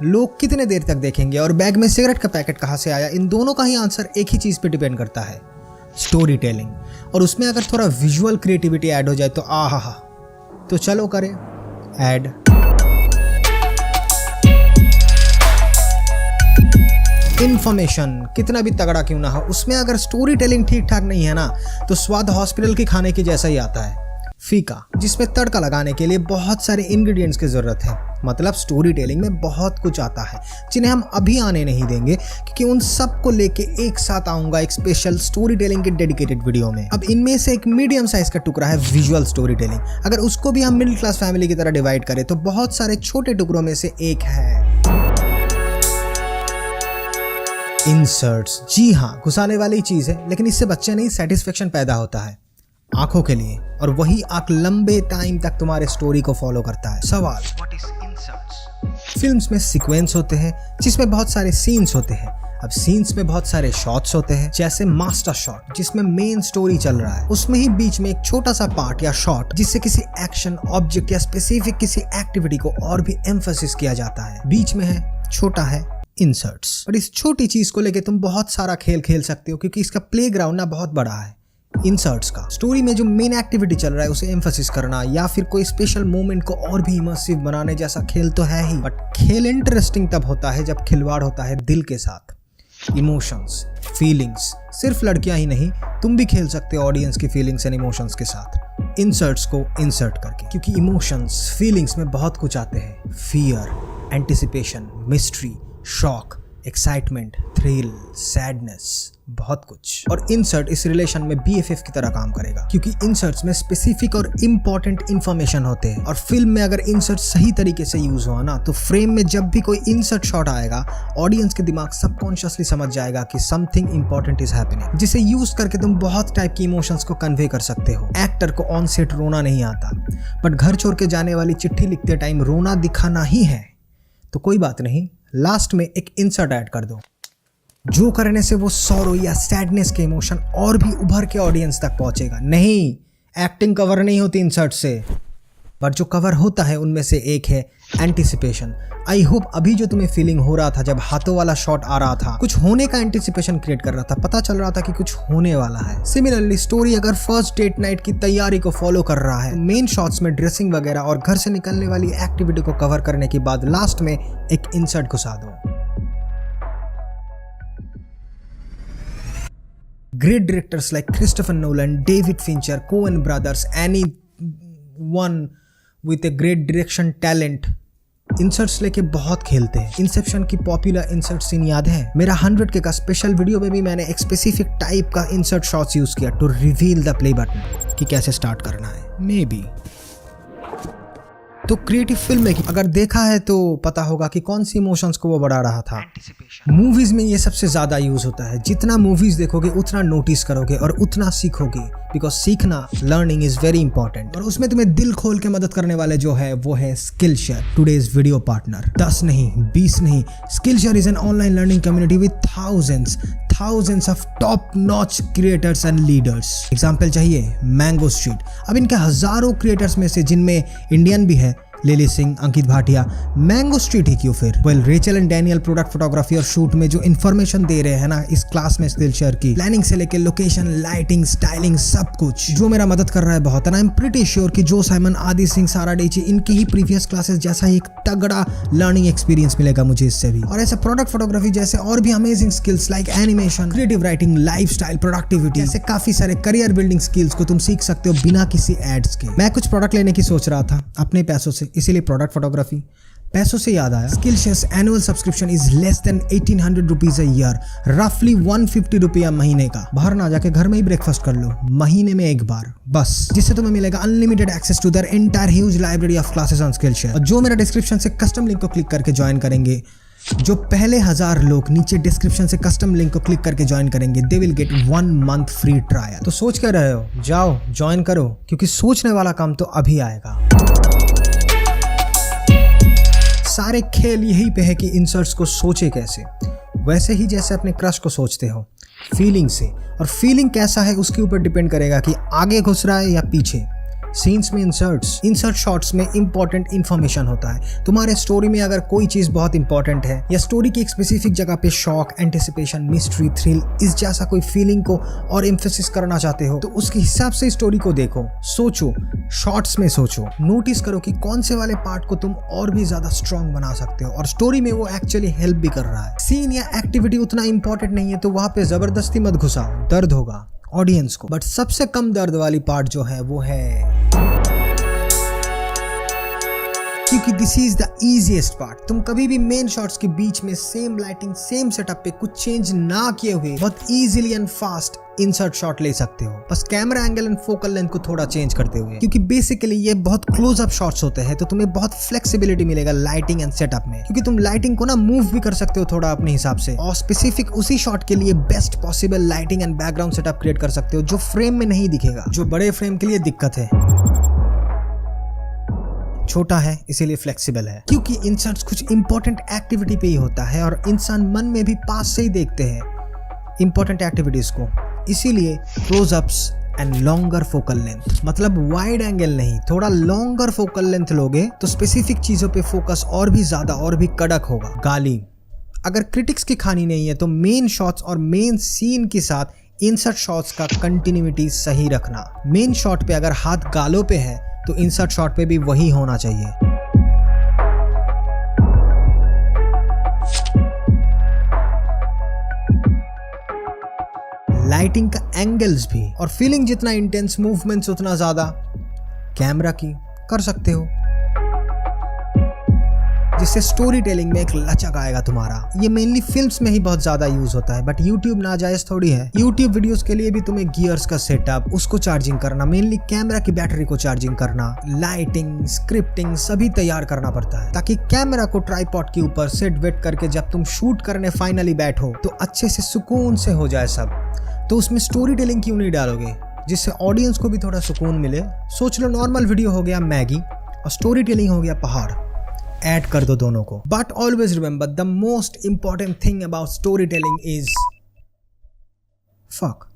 लोग कितने देर तक देखेंगे और बैग में सिगरेट का पैकेट कहाँ से आया, इन दोनों का ही आंसर एक ही चीज़ पे डिपेंड करता है, स्टोरी टेलिंग। और उसमें अगर थोड़ा विजुअल क्रिएटिविटी ऐड हो जाए तो आहा। तो चलो करें ऐड। इन्फॉर्मेशन कितना भी तगड़ा क्यों ना हो, उसमें अगर स्टोरी टेलिंग ठीक ठाक नहीं है ना तो स्वाद हॉस्पिटल के खाने की जैसा ही आता है, फीका, जिसमें तड़का लगाने के लिए बहुत सारे इंग्रेडिएंट्स की जरूरत है। मतलब स्टोरी टेलिंग में बहुत कुछ आता है जिन्हें हम अभी आने नहीं देंगे, क्योंकि उन सब को लेके एक साथ आऊंगा एक स्पेशल स्टोरी टेलिंग के डेडिकेटेड वीडियो में। अब इनमें से एक मीडियम साइज का टुकड़ा है विजुअल स्टोरी टेलिंग। अगर उसको भी हम मिडिल क्लास फैमिली की तरह डिवाइड करें तो बहुत सारे छोटे टुकड़ों में से एक है इंसर्ट्स। जी हाँ, घुसाने वाली चीज है, लेकिन इससे बच्चे नहीं सेटिस्फेक्शन पैदा होता है आंखों के लिए, और वही आंख लंबे टाइम तक तुम्हारे स्टोरी को फॉलो करता है। सवाल, व्हाट इज इंसर्ट्स? फिल्म्स में सीक्वेंस होते हैं जिसमें बहुत सारे सीन्स होते हैं। अब सीन्स में बहुत सारे शॉट्स होते हैं, जैसे मास्टर शॉट जिसमें मेन स्टोरी चल रहा है, उसमें ही बीच में एक छोटा सा पार्ट या शॉट जिससे किसी एक्शन, ऑब्जेक्ट या स्पेसिफिक किसी एक्टिविटी को और भी एम्फेसिस किया जाता है, बीच में है, छोटा है इंसर्ट्स। और इस छोटी चीज को लेके तुम बहुत सारा खेल खेल सकते हो, क्योंकि इसका प्लेग्राउंड ना बहुत बड़ा है इंसर्ट्स का। स्टोरी में जो मेन एक्टिविटी चल रहा है उसे एम्फेसिस करना या फिर कोई स्पेशल मोमेंट को और भी इमर्सिव बनाने जैसा खेल तो है ही, बट खेल इंटरेस्टिंग तब होता है जब खिलवाड़ होता है दिल के साथ। इमोशंस, फीलिंग्स, सिर्फ लड़कियां ही नहीं, तुम भी खेल सकते हो ऑडियंस की फीलिंग्स एंड इमोशंस के साथ इंसर्ट्स को इंसर्ट करके, क्योंकि इमोशंस, फीलिंग्स में बहुत कुछ आते हैं। Fear, anticipation, mystery, shock, excitement, thrill, sadness, बहुत कुछ। और इंसर्ट इस रिलेशन में BFF की तरह काम करेगा, क्योंकि इंसर्ट्स में स्पेसिफिक और इम्पोर्टेंट इंफॉर्मेशन होते हैं। और फिल्म में अगर इंसर्ट सही तरीके से यूज हुआ ना तो फ्रेम में जब भी कोई इंसर्ट शॉट आएगा, ऑडियंस के दिमाग सबकॉन्शियसली समझ जाएगा कि समथिंग इंपॉर्टेंट इज हैपनिंग, जिसे यूज करके तुम बहुत टाइप की इमोशंस को कन्वे कर सकते हो। एक्टर को ऑन सेट रोना नहीं आता, बट घर छोड़ के जाने वाली चिट्ठी लिखते टाइम रोना दिखाना ही है तो कोई बात नहीं, लास्ट में एक इंसर्ट ऐड कर दो, जो करने से वो सॉरो या सैडनेस के इमोशन और भी उभर के ऑडियंस तक पहुंचेगा। नहीं, एक्टिंग कवर नहीं होती इंसर्ट से, पर जो कवर होता है उनमें से एक है एंटिसिपेशन। आई होप अभी जो तुम्हें फीलिंग हो रहा था जब हाथों वाला शॉट आ रहा था, कुछ होने का एंटिसिपेशन क्रिएट कर रहा था, पता चल रहा था कि कुछ होने वाला है। सिमिलरली स्टोरी अगर फर्स्ट डेट नाइट की तैयारी को फॉलो कर रहा है, मेन शॉट्स में ड्रेसिंग वगैरह और घर से निकलने वाली एक्टिविटी को कवर करने के बाद लास्ट में एक इंसर्ट घुसा दो। Great directors like Christopher Nolan, David Fincher, Coen brothers, anyone with a great direction talent inserts लेके बहुत खेलते हैं। इंसेप्शन की पॉपुलर इंसर्ट सीन याद है? मेरा 100K का स्पेशल वीडियो में भी मैंने एक स्पेसिफिक टाइप का इंसर्ट शॉट्स यूज किया to reveal the play button कि कैसे स्टार्ट करना है। मे बी तो क्रिएटिव फिल्म मेकिंग अगर देखा है तो पता होगा कि कौन सी इमोशंस को वो बढ़ा रहा था। मूवीज में ये सबसे ज्यादा यूज होता है। जितना मूवीज देखोगे उतना नोटिस करोगे और उतना सीखोगे, बिकॉज सीखना, लर्निंग इज वेरी इंपॉर्टेंट। और उसमें तुम्हें दिल खोल के मदद करने वाले जो है वो है स्किलशेयर, टुडेज वीडियो पार्टनर। 10 नहीं, 20 नहीं, Skillshare is an online learning community with thousands of top notch creators and leaders। Example चाहिए? Mango street. अब इनके हजारों क्रिएटर्स में से जिनमें इंडियन भी है, लिली सिंह, अंकित भाटिया, मैंगो स्ट्रीट ही क्यों फिर? Well, Rachel and Daniel product photography और शूट में जो इन्फॉर्मेशन दे रहे हैं ना इस क्लास में स्किलशेयर की, प्लानिंग से लेके लोकेशन, लाइटिंग, स्टाइलिंग, सब कुछ जो मेरा मदद कर रहा है बहुत। And I am pretty sure कि जो साइमन, आदि सिंह, सारा डेची, इनकी ही प्रीवियस क्लासेस जैसा ही एक तगड़ा लर्निंग एक्सपीरियंस मिलेगा मुझे इससे भी। और ऐसे प्रोडक्ट फोटोग्राफी जैसे और भी amazing skills like animation, creative writing, lifestyle, productivity, ऐसे काफी सारे करियर बिल्डिंग स्किल्स को तुम सीख सकते हो बिना किसी एड्स के। मैं कुछ प्रोडक्ट लेने की सोच रहा था अपने पैसों से, इसीलिए प्रोडक्ट फोटोग्राफी। पैसों से याद आया, Skillshare's annual subscription is less than 1800 rupees a year, रफली 150 रुपया महीने का। बाहर ना जाके घर में ही ब्रेकफास्ट कर लो, महीने में एक बार बस, जिससे तुम्हें मिलेगा unlimited access to their entire huge library of classes on Skillshare. और जो मेरा डिस्क्रिप्शन से कस्टम लिंक को क्लिक करके ज्वाइन करेंगे, जो पहले 1000 लोग नीचे डिस्क्रिप्शन से कस्टम लिंक को क्लिक करके ज्वाइन करेंगे, they will get 1 month free trial. तो सोच क्या रहे हो? जाओ ज्वाइन करो, क्योंकि सोचने वाला काम तो अभी आएगा। सारे खेल यही पे है कि इंसर्ट्स को सोचे कैसे, वैसे ही जैसे अपने क्रश को सोचते हो, फीलिंग से। और फीलिंग कैसा है उसके ऊपर डिपेंड करेगा कि आगे घुस रहा है या पीछे, सीन्स में इंसर्ट शॉट्स में इंपॉर्टेंट इंफॉर्मेशन होता है। तुम्हारे स्टोरी में अगर कोई चीज बहुत इंपॉर्टेंट है या स्टोरी की एक स्पेसिफिक जगह पे शॉक, एंटिसिपेशन, मिस्ट्री, थ्रिल इस जैसा कोई फीलिंग को और एम्फेसिस करना चाहते हो तो उसके हिसाब से स्टोरी को देखो, सोचो, शॉर्ट्स में सोचो, नोटिस करो कि कौन से वाले पार्ट को तुम और भी ज्यादा स्ट्रॉन्ग बना सकते हो और स्टोरी में वो एक्चुअली हेल्प भी कर रहा है। सीन या एक्टिविटी उतना इंपॉर्टेंट नहीं है तो वहां पे जबरदस्ती मत घुसाओ, दर्द होगा ऑडियंस को। बट सबसे कम दर्द वाली पार्ट जो है वो है, क्योंकि this is the easiest part. तुम कभी भी मेन शॉट्स के बीच में सेम लाइटिंग, सेम सेटअप पे कुछ चेंज ना किए हुए बहुत easily and fast insert shot ले सकते हो, बस camera angle and focal length को थोड़ा चेंज करते हुए। क्योंकि बेसिकली ये बहुत क्लोज अप शॉट्स होते हैं तो तुम्हें बहुत फ्लेक्सिबिलिटी मिलेगा लाइटिंग एंड सेटअप में, क्योंकि तुम लाइटिंग को ना मूव भी कर सकते हो थोड़ा अपने हिसाब से और स्पेसिफिक उसी शॉट के लिए best possible lighting and background setup create कर सकते हो जो फ्रेम में नहीं दिखेगा, जो बड़े फ्रेम के लिए दिक्कत है। छोटा है इसीलिए फ्लेक्सिबल है, क्योंकि इंसर्ट्स कुछ इंपॉर्टेंट एक्टिविटी पे ही होता है और इंसान मन में भी पास से ही देखते हैं इंपॉर्टेंट एक्टिविटीज को, इसीलिए close-ups and longer focal length, मतलब वाइड एंगल नहीं, थोड़ा लॉन्गर फोकल लेंथ लोगे तो स्पेसिफिक चीजों पे फोकस और भी ज्यादा और भी कड़क होगा। गाली अगर क्रिटिक्स की खानी नहीं है तो मेन शॉट्स और मेन सीन के साथ इंसर्ट शॉट्स का कंटिन्यूटी सही रखना। मेन शॉट पे अगर हाथ गालों पे है तो इंसर्ट शॉट पे भी वही होना चाहिए। लाइटिंग का एंगल्स भी और फीलिंग जितना इंटेंस, मूवमेंट्स उतना ज्यादा कैमरा की कर सकते हो, जिससे स्टोरी टेलिंग में एक लचक आएगा तुम्हारा। ये मेनली फिल्म्स में ही बहुत ज्यादा यूज होता है, बट यूट्यूब नाजायज थोड़ी है। यूट्यूब वीडियोस के लिए भी तुम्हें गियर्स का सेटअप, उसको चार्जिंग करना, मेनली कैमरा की बैटरी को चार्जिंग करना, लाइटिंग, स्क्रिप्टिंग सभी तैयार करना पड़ता है ताकि कैमरा को ट्राइपॉड के ऊपर सेट वेट करके जब तुम शूट करने फाइनली बैठो तो अच्छे से सुकून से हो जाए सब। तो उसमें स्टोरी टेलिंग क्यों नहीं डालोगे जिससे ऑडियंस को भी थोड़ा सुकून मिले। सोच लो नॉर्मल वीडियो हो गया मैगी और स्टोरी टेलिंग हो गया पहाड़, ऐड कर दो दोनों को। But always remember the most important thing about story telling is fuck.